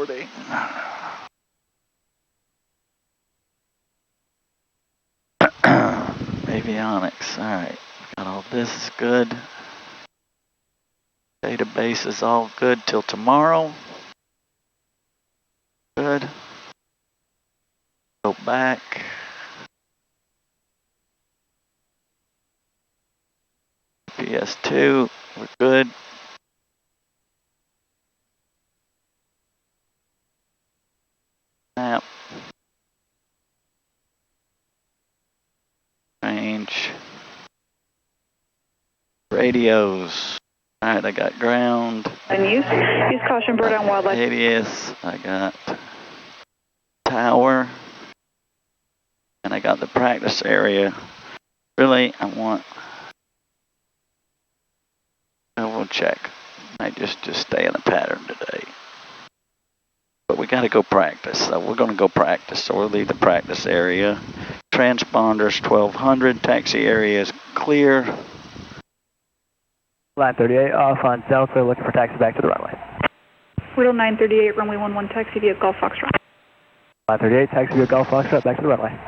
40. Avionics, all right. Got all this good. Database is all good till tomorrow. Good. Go back. PS2, we're good. Map. Range. Radios. All right, I got ground. And use caution, bird on wildlife. Radius, I got tower. And I got the practice area. Really, I will check. I just stay in the pattern today. But we gotta go practice, so we're gonna go practice. So we'll leave the practice area. Transponders 1200, taxi area is clear. Line 38 off on Delta, looking for taxi back to the runway. Widow 938, runway 11, taxi via Golf Foxtrot. Line 38, taxi via Golf Foxtrot, back to the runway.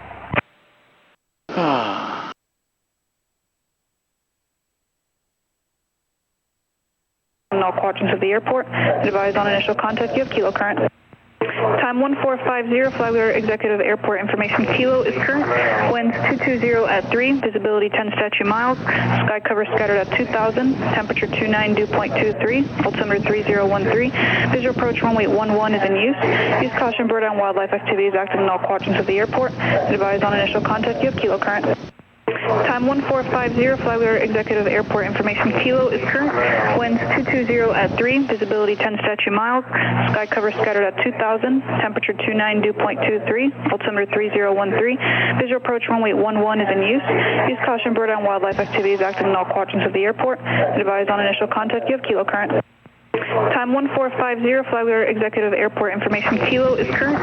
All quadrants of the airport. Advised on initial contact, you have kilo current. Time 1450, Flagler Executive Airport information. Kilo is current. Winds 220 at 3. Visibility 10 statute miles. Sky cover scattered at 2000. Temperature 29, dew point 23. Altimeter 3013. Visual approach runway 11 is in use. Use caution, bird and wildlife activities active in all quadrants of the airport. Advised on initial contact, you have kilo current. Time 1450, Flagler Executive Airport information. Kilo is current. Winds 220 at 3. Visibility 10 statute miles. Sky cover scattered at 2000. Temperature 29, dew point 23. Altimeter 3013. Visual approach runway 11 is in use. Use caution, bird and wildlife activities active in all quadrants of the airport. Advised on initial contact, you have kilo current. Time 1450, Flagler Executive Airport information. Kilo is current.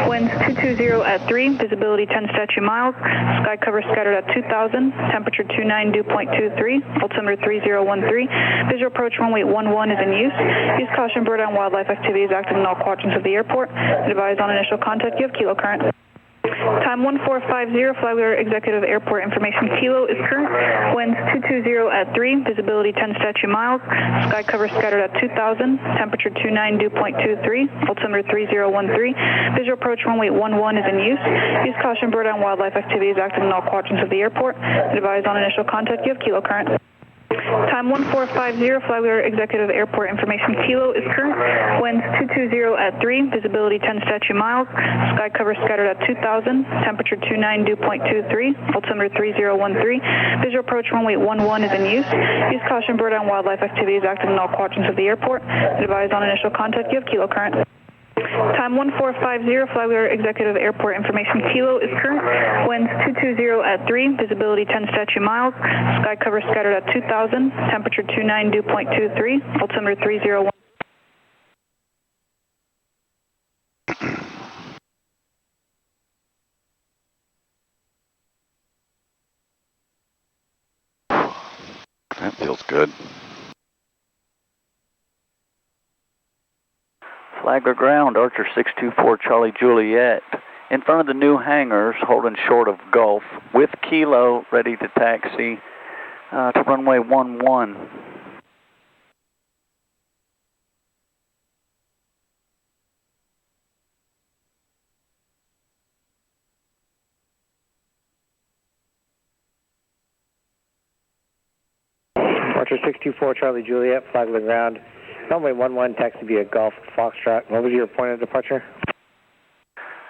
Winds 220 at 3. Visibility 10 statute miles. Sky cover scattered at 2000. Temperature 29, dew point 23. Altimeter 3013. Visual approach runway 11 is in use. Use caution, bird and wildlife activities active in all quadrants of the airport. Advised on initial contact, you have kilo current. Time 1450, Flagler Executive Airport information. Kilo is current. Winds 220 at 3. Visibility 10 statute miles. Sky cover scattered at 2000. Temperature 29, dew point 23. Altimeter 3013. Visual approach runway 11 is in use. Use caution, bird and wildlife activities active in all quadrants of the airport. Advised on initial contact, you have kilo current. Time 1450, Flagler Executive Airport information. Kilo is current. Winds 220 at 3. Visibility 10 statute miles. Sky cover scattered at 2000. Temperature 29, dew point 23. Altimeter 3013. Visual approach runway 11 is in use. Use caution, bird and wildlife activities active in all quadrants of the airport. Advised on initial contact, you have kilo current. Time 1450, Flagler Executive Airport information. Kilo is current. Winds 220 at 3. Visibility 10 statute miles. Sky cover scattered at 2000. Temperature 29, dew point 23. Altimeter 301. That feels good. Flagler ground, Archer 624 Charlie Juliet. In front of the new hangars, holding short of Gulf, with Kilo ready to taxi to runway 11. Archer 624 Charlie Juliet, Flagler ground. Runway 11, taxi via Golf Foxtrot. What was your point of departure?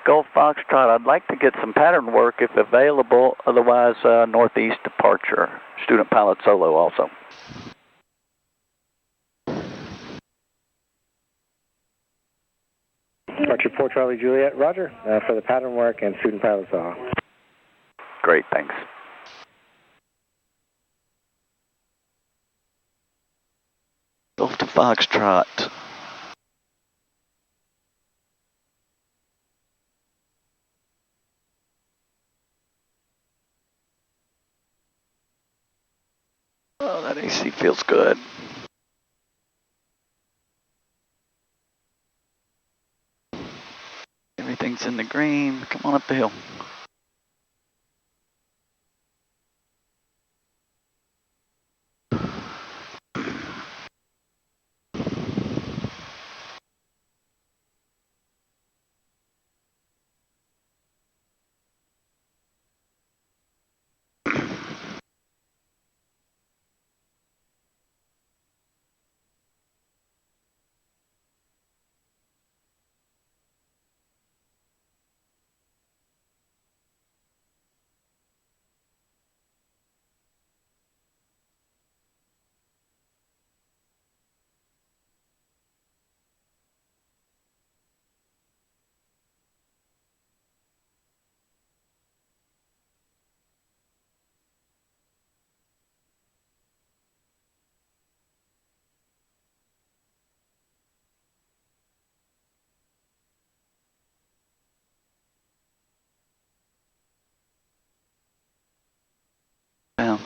Gulf Foxtrot, I'd like to get some pattern work if available, otherwise northeast departure. Student pilot solo also. Archer 4 Charlie Juliet, roger, for the pattern work and student pilot solo. Great, thanks. Gulf to Foxtrot. Oh, that AC feels good. Everything's in the green. Come on up the hill. Down.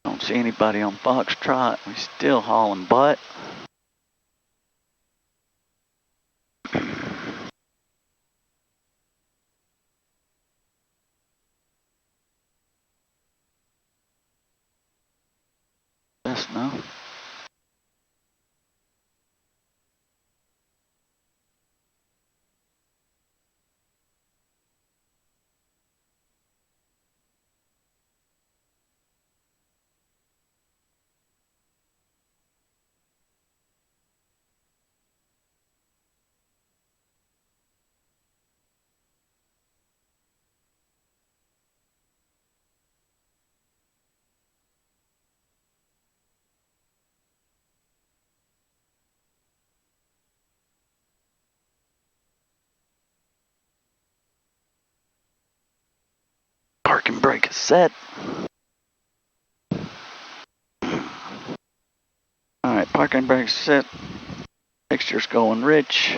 Don't see anybody on Foxtrot. We still hauling butt. Yes, no. Parking brake is set. Alright, parking brake set. Fixture's going rich.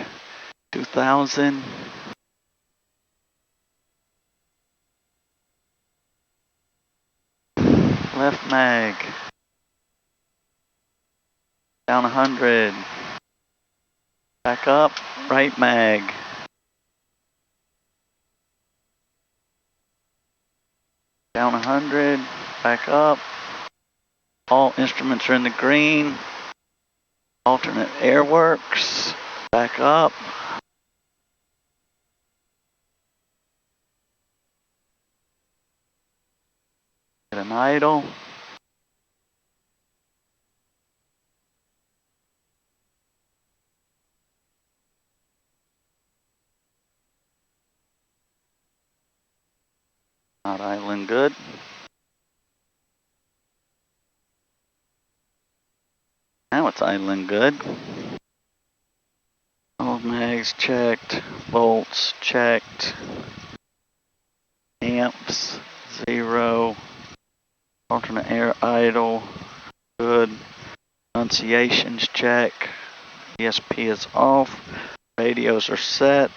2000. Left mag. Down 100. Back up. Right mag. Down 100. Back up. All instruments are in the green. Alternate air works. Back up. Get an idle. Not idling good. Now it's idling good. All mags checked. Volts checked. Amps 0. Alternate air idle. Good. Enunciations check. ESP is off. Radios are set.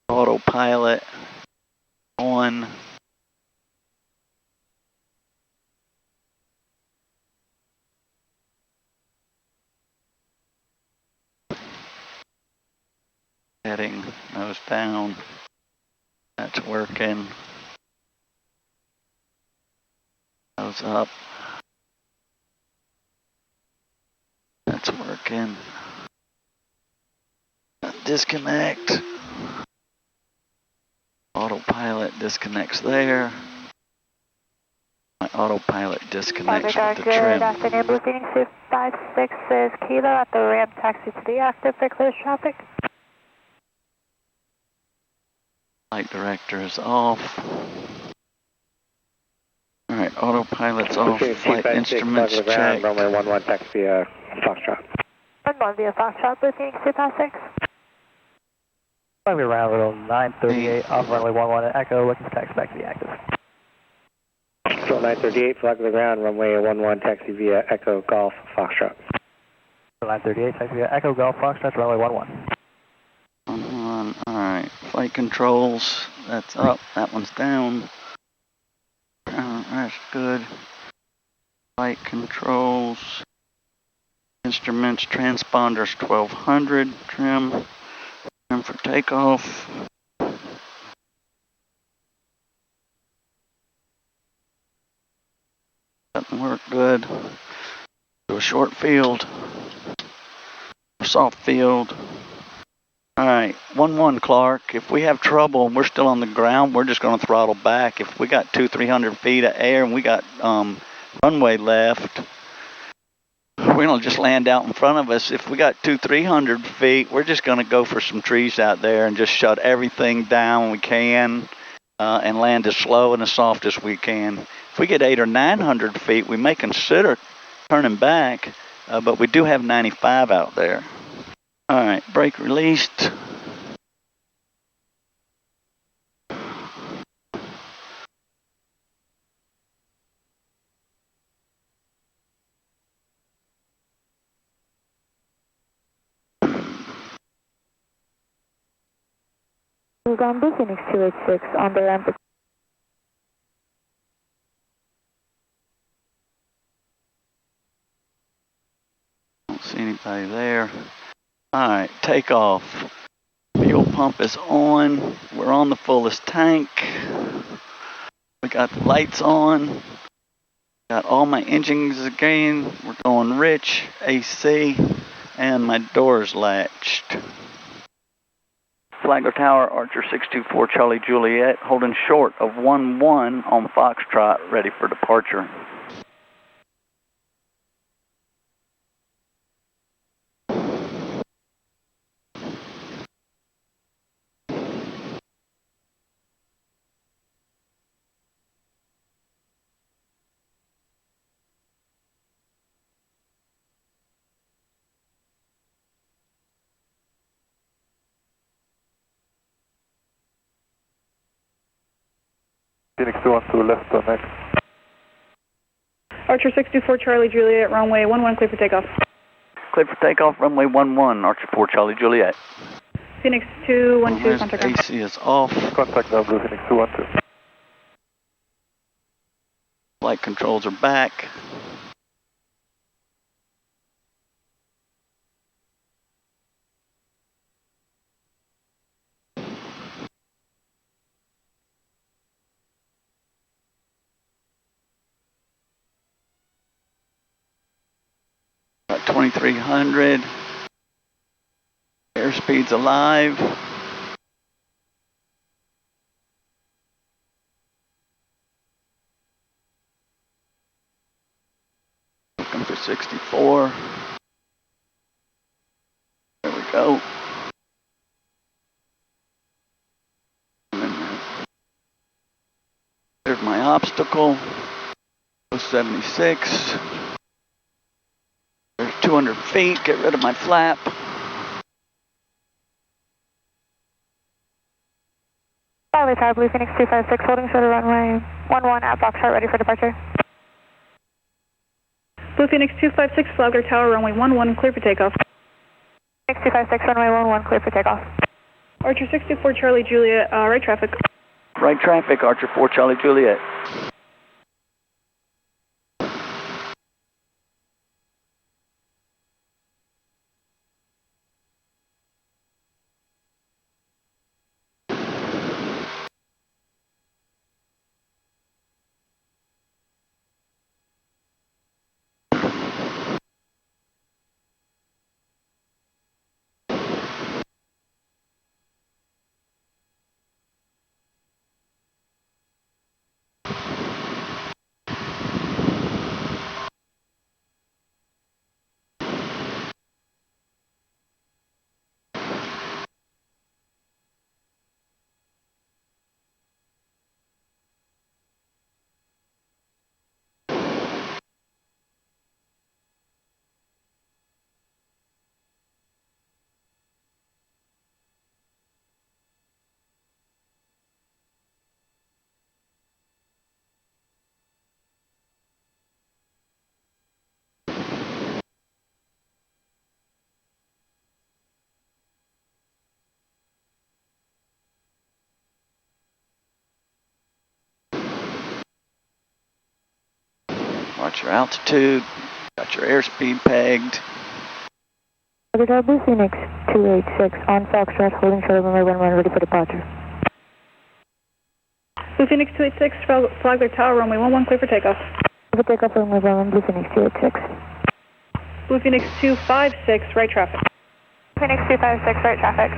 Autopilot on. Heading nose down. That's working. Nose up. That's working. disconnect. Autopilot disconnects there. My autopilot disconnects with the trim. Good afternoon, Blue Phoenix 256 is Kilo at the ramp, taxi to the active for clear traffic. Flight director is off. Alright, autopilot's off. Flight instruments checked. Runway 11, taxi via Foxtrot. 11 via Foxtrot, Blue Phoenix 256. We ran a little 938 off runway 11 Echo, looking to taxi back to the active. So 938, flag to the ground, runway 11, taxi via Echo Golf Foxtrot. 938, taxi via Echo Golf Foxtrot, runway 11. Alright, flight controls, that's up, that one's down. That's good. Flight controls, instruments, transponders 1200, trim for takeoff. Doesn't work good. Do a short field, soft field. Alright, 1-1 Clark, if we have trouble and we're still on the ground, we're just going to throttle back. If we got 200-300 feet of air and we got runway left, we're going to just land out in front of us. If we got 200-300 feet, we're just going to go for some trees out there and just shut everything down we can and land as slow and as soft as we can. If we get 800 or 900 feet, we may consider turning back, but we do have 95 out there. Alright, brake released. Ground Blue Phoenix 286 on the ramp. Don't see anybody there. Alright, takeoff. Fuel pump is on. We're on the fullest tank. We got the lights on. Got all my engines again. We're going rich, AC, and my door's latched. Flagler Tower, Archer 624 Charlie Juliet, holding short of 1-1 on Foxtrot, ready for departure. Phoenix 212 left on next. Archer 624 Charlie Juliet, runway 11, clear for takeoff. Clear for takeoff, runway 11, Archer 4 Charlie Juliet. Phoenix 212, contact ground. AC is off. Contact now, Blue Phoenix 212. Flight controls are back. About 2300. Airspeed's alive. Looking for 64. There we go. There's my obstacle. 76. There's 200 feet. Get rid of my flap. Flagler Tower, Blue Phoenix 256, holding short of runway 11 at Foxtrot, ready for departure. Blue Phoenix 256, Flagler Tower, runway 11, clear for takeoff. Phoenix 256, runway 11, clear for takeoff. Archer 624 Charlie Juliet, right traffic. Right traffic, Archer 4 Charlie Juliet. Got your altitude, got your airspeed pegged. Flagler Blue Phoenix 286 on Foxtrot, holding short of runway 11, ready for departure. Blue Phoenix 286, Flagler Tower, runway 11, clear for takeoff. For takeoff, runway 11, Blue Phoenix 286. Blue Phoenix 256, right traffic. Phoenix 256, right traffic.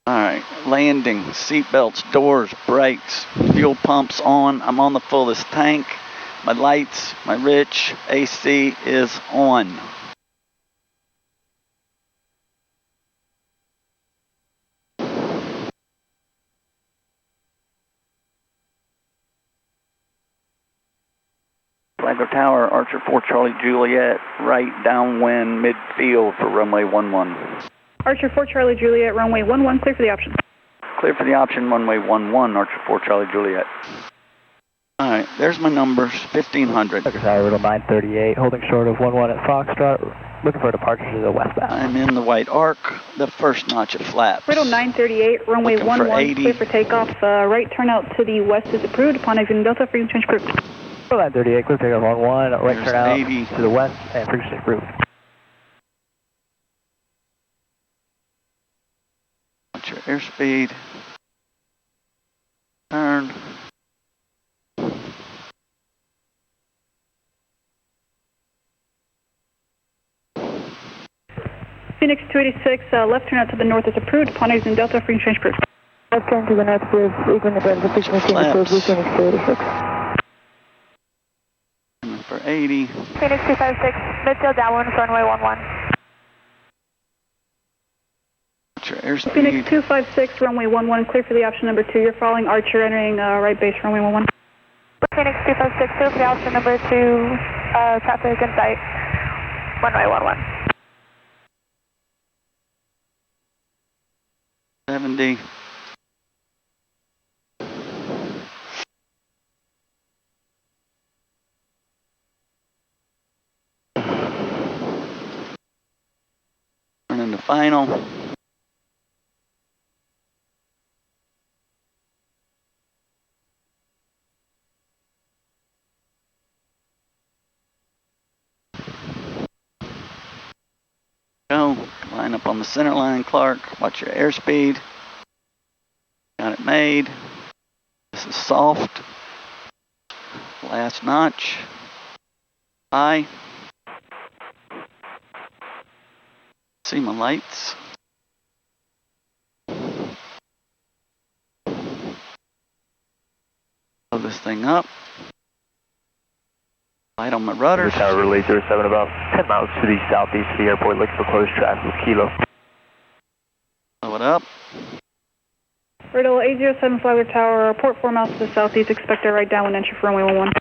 Alright, landing, seatbelts, doors, brakes, fuel pumps on. I'm on the fullest tank. My lights, my rich AC is on. Flagler Tower, Archer 4 Charlie Juliet, right downwind midfield for runway 11. Archer 4 Charlie Juliet, runway 11, clear for the option. Clear for the option, runway 11, Archer 4 Charlie Juliet. Alright, there's my numbers, 1500. Flagler Tower, Riddle 938, holding short of 11 at Foxtrot, looking for departure to the westbound. I'm in the white arc, the first notch of flaps. Riddle 938, runway Looking for 11, 80. clear for takeoff. Right turnout to the west is approved upon exiting Delta, frequency change approved. Riddle 938, clear takeoff on 1, right There's turnout 80. to the west, and frequency approved. Watch your airspeed. Turn. Phoenix 286, left turnout to the north is approved upon exiting Delta, frequency change approved. Left turn to the north, approved, equal to the frequency approved, Blue Phoenix 286. Aiming for 80. Phoenix 256, midfield downwind, runway 11. Watch your airspeed. Phoenix 256, runway 11, clear for the option number 2. You're following Archer, entering right base, runway 11. Phoenix 256, clear for the option number 2, traffic in sight, runway 11. 70. Turning to final. Go. Line up on the center line, Clark. Watch your airspeed. Got it made. This is soft. Last notch. High. See my lights. Blow this thing up. Light on my rudder. Tower relay 07, about 10 miles to the southeast of the airport, looking for closed traffic with Kilo. Blow it up. Riddle 807, Flagler Tower, port 4 miles to the southeast, expect a right downwind entry for runway 11.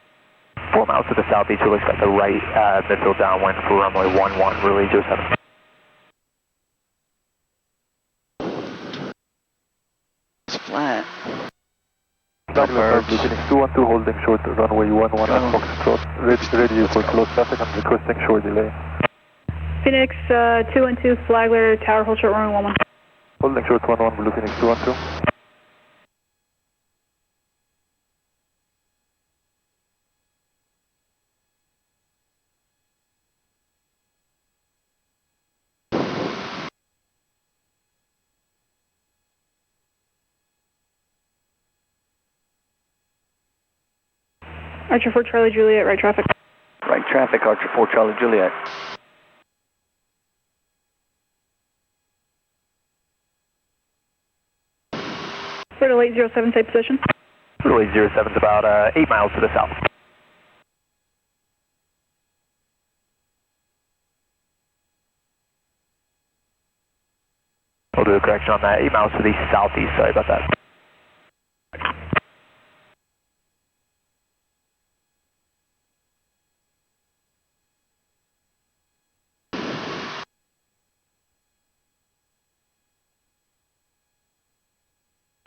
4 miles to the southeast, we'll expect a right midfield downwind for runway 11, relay 07. It's flat. Flagler Blue Phoenix 212, holding short runway 11 at Foxtrot, ready for close traffic and requesting short delay. Phoenix 212, Flagler Tower, hold short runway 11. Holding short 11, Blue Phoenix 212. Archer 4 Charlie Juliet, right traffic. Right traffic, Archer 4 Charlie Juliet. Riddle 807, same position. Relay 07 is about 8 miles to the south. We'll do a correction on that, 8 miles to the southeast, sorry about that.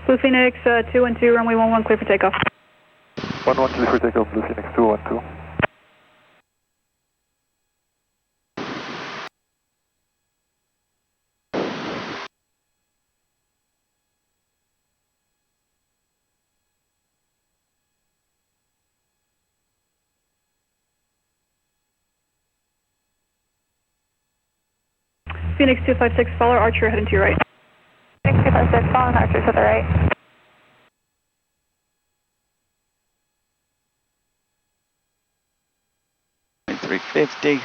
Blue Phoenix 212, runway 11, clear for takeoff. 11 clear for takeoff, Blue Phoenix 212. Phoenix 256, follow Archer heading to your right. Phoenix 256, following Archer to the right. 350.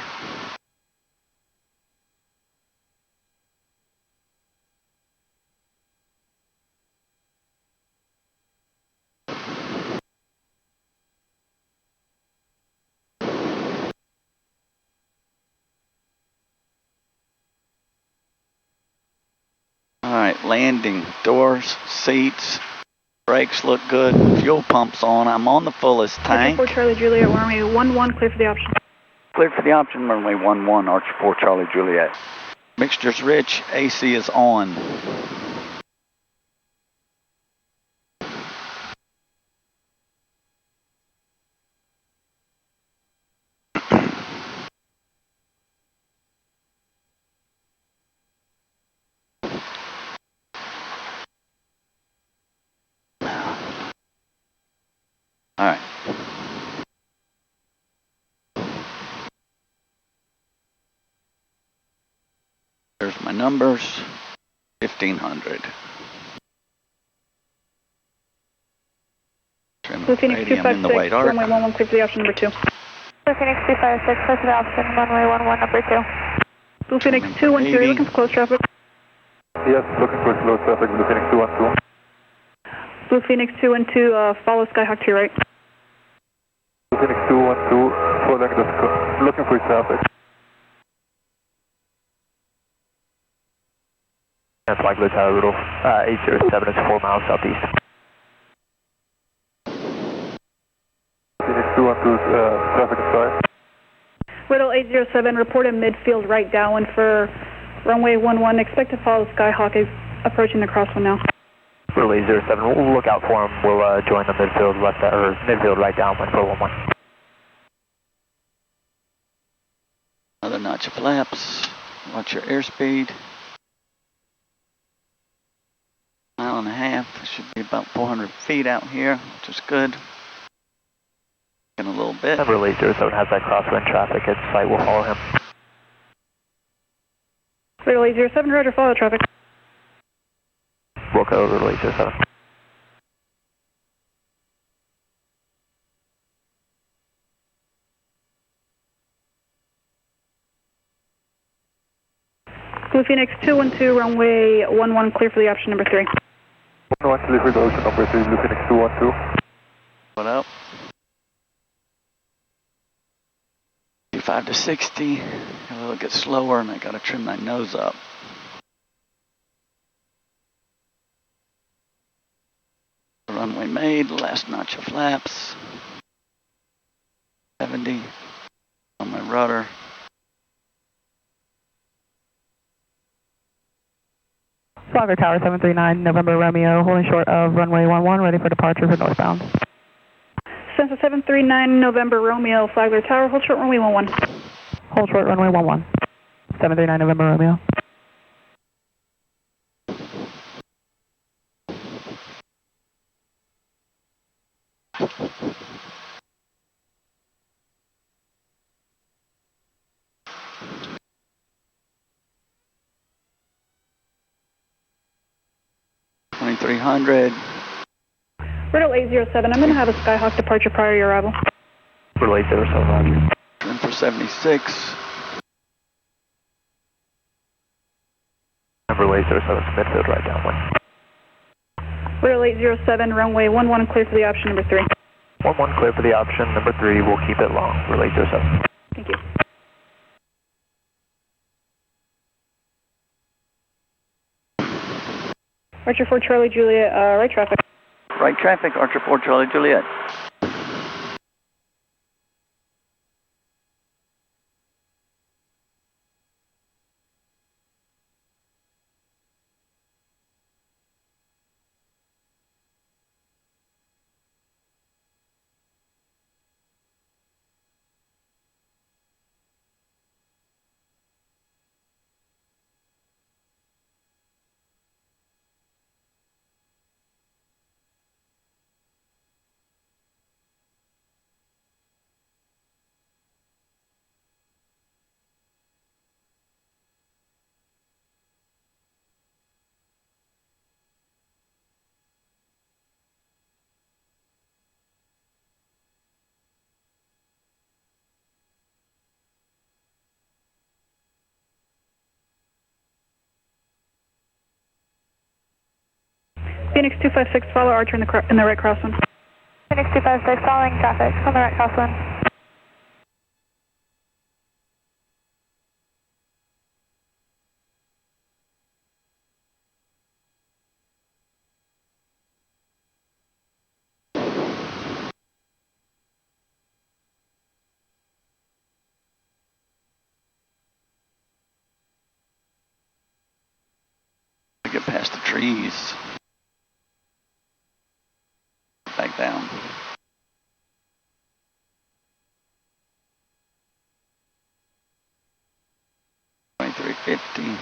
All right, landing, doors, seats, brakes look good, fuel pump's on. I'm on the fullest tank. Archer 4 Charlie Juliet, runway 11, clear for the option. Clear for the option, runway 11, Archer 4 Charlie Juliet. Mixture's rich, AC is on. All right. There's my numbers, 1500. Blue Phoenix 256, runway 11, clear for the option number 2. Blue Phoenix 256, clear for the option, runway 11, number 2. Blue Phoenix 212, you're looking for close traffic. Yes, looking for slow traffic, Blue Phoenix 212. Blue Phoenix 212, follow Skyhawk to your right. Blue Phoenix 212, following the looking for traffic. And Flagler Tower, Rudolph, 807 is 4 miles southeast. Phoenix 212, traffic inside. Riddle 807, report in midfield right downwind for runway 11. Expect to follow Skyhawk is approaching the crosswind now. Relay 07, we'll look out for him. We'll join the midfield left or midfield right downwind for 11. Another notch of flaps. Watch your airspeed. Mile and a half. Should be about 400 feet out here, which is good. In a little bit. And Relay 07 has that crosswind traffic at sight. We'll follow him. Riddle 807, roger, follow traffic. Wilco, Relay 07. Blue Phoenix 212, runway 11, clear for the option number 3. 11, clear for the option number 3, Blue Phoenix 212. What up? 55 to 60. A little bit slower, and I gotta trim my nose up. Runway made, last notch of flaps. 70 on my rudder. Flagler Tower 739, November Romeo, holding short of runway 11, ready for departure for northbound. Census 739, November Romeo, Flagler Tower, hold short runway 11. Hold short runway 11. 739, November Romeo. $2,300. Riddle 807, I'm going to have a Skyhawk departure prior to your arrival. Relay 07, roger. Trim for 76. And Relay 07 is midfield right downwind. Riddle 807, runway 11, clear for the option number 3. 11 clear for the option, number 3, we'll keep it long. Relay 07. Thank you. Archer 4 Charlie Juliet, right traffic. Right traffic, Archer 4 Charlie Juliet. Phoenix 256, follow Archer in the right crosswind. Phoenix 256, following traffic on the right crosswind. Get past the trees. Back down. $23.50.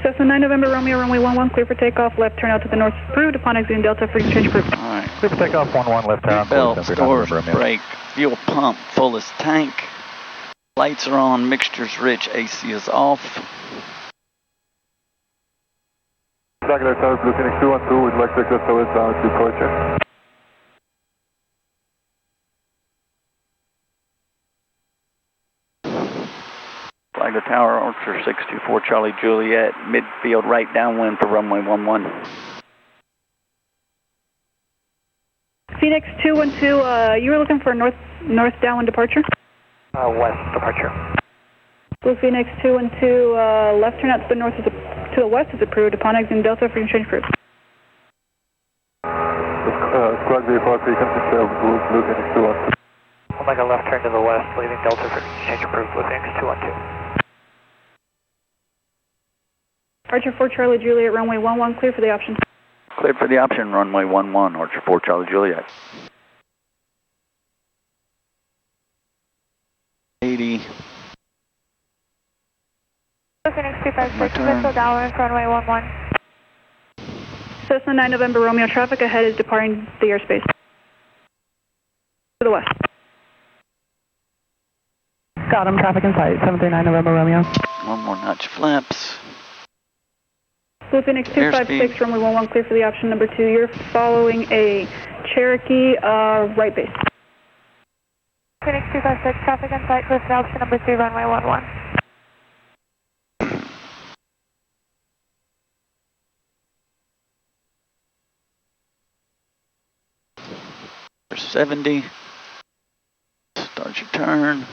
Cessna 9 November Romeo, runway 11, clear for takeoff, left turn out to the north is approved, upon exiting Delta, frequency change approved. Alright. Clear for takeoff, 11, left turn. Belt, stores, brake, fuel pump, fullest tank. Lights are on, mixture's rich, AC is off. Flagler Tower, Blue Phoenix 212, would like to exit southwest down to departure. Flagler Tower, Archer 624 Charlie Juliet, midfield right downwind for runway 11. Phoenix 212, you were looking for a north downwind departure? West departure. Blue Phoenix 212, left turn out to the north to the west is approved, upon exiting Delta, frequency change approved. Squad V4 frequency of Blue Phoenix 212. Omega left turn to the west, leaving Delta, frequency change approved, Blue Phoenix 212. Archer 4 Charlie Juliet, runway 11, clear for the option. Cleared for the option, runway 11, Archer 4 Charlie Juliet. 80. Blue Phoenix 256, missile downwind for runway 11. Cessna 9 November Romeo, traffic ahead is departing the airspace. To the west. Got him, traffic in sight, 739 November Romeo. One more notch flaps. Blue Phoenix 256, runway 11, clear for the option number 2. You're following a Cherokee right base. Phoenix 256, traffic in sight, clear for the option number 2, runway 11. For 70. Start your turn.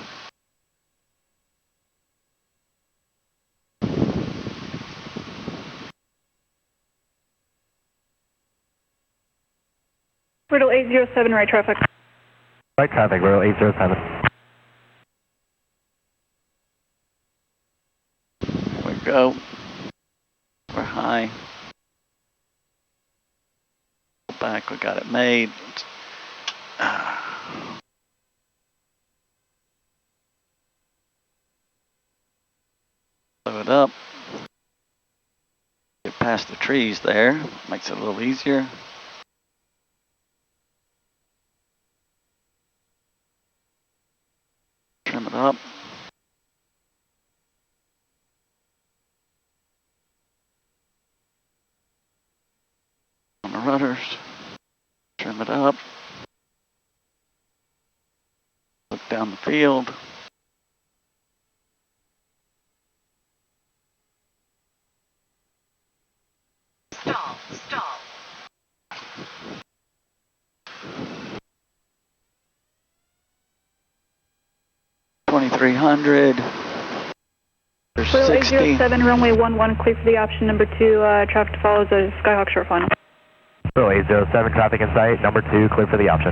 Riddle 807, right traffic. Right traffic, Riddle 807. There we go. We're high. Go back, we got it made. Blow it up. Get past the trees there. Makes it a little easier. Trim it up. On the rudders. Trim it up. Look down the field. Stall. 2300. There's Riddle 60. 807, runway 11, clear for the option number 2. Traffic follows a Skyhawk short final. Riddle 807, traffic in sight, number 2, clear for the option.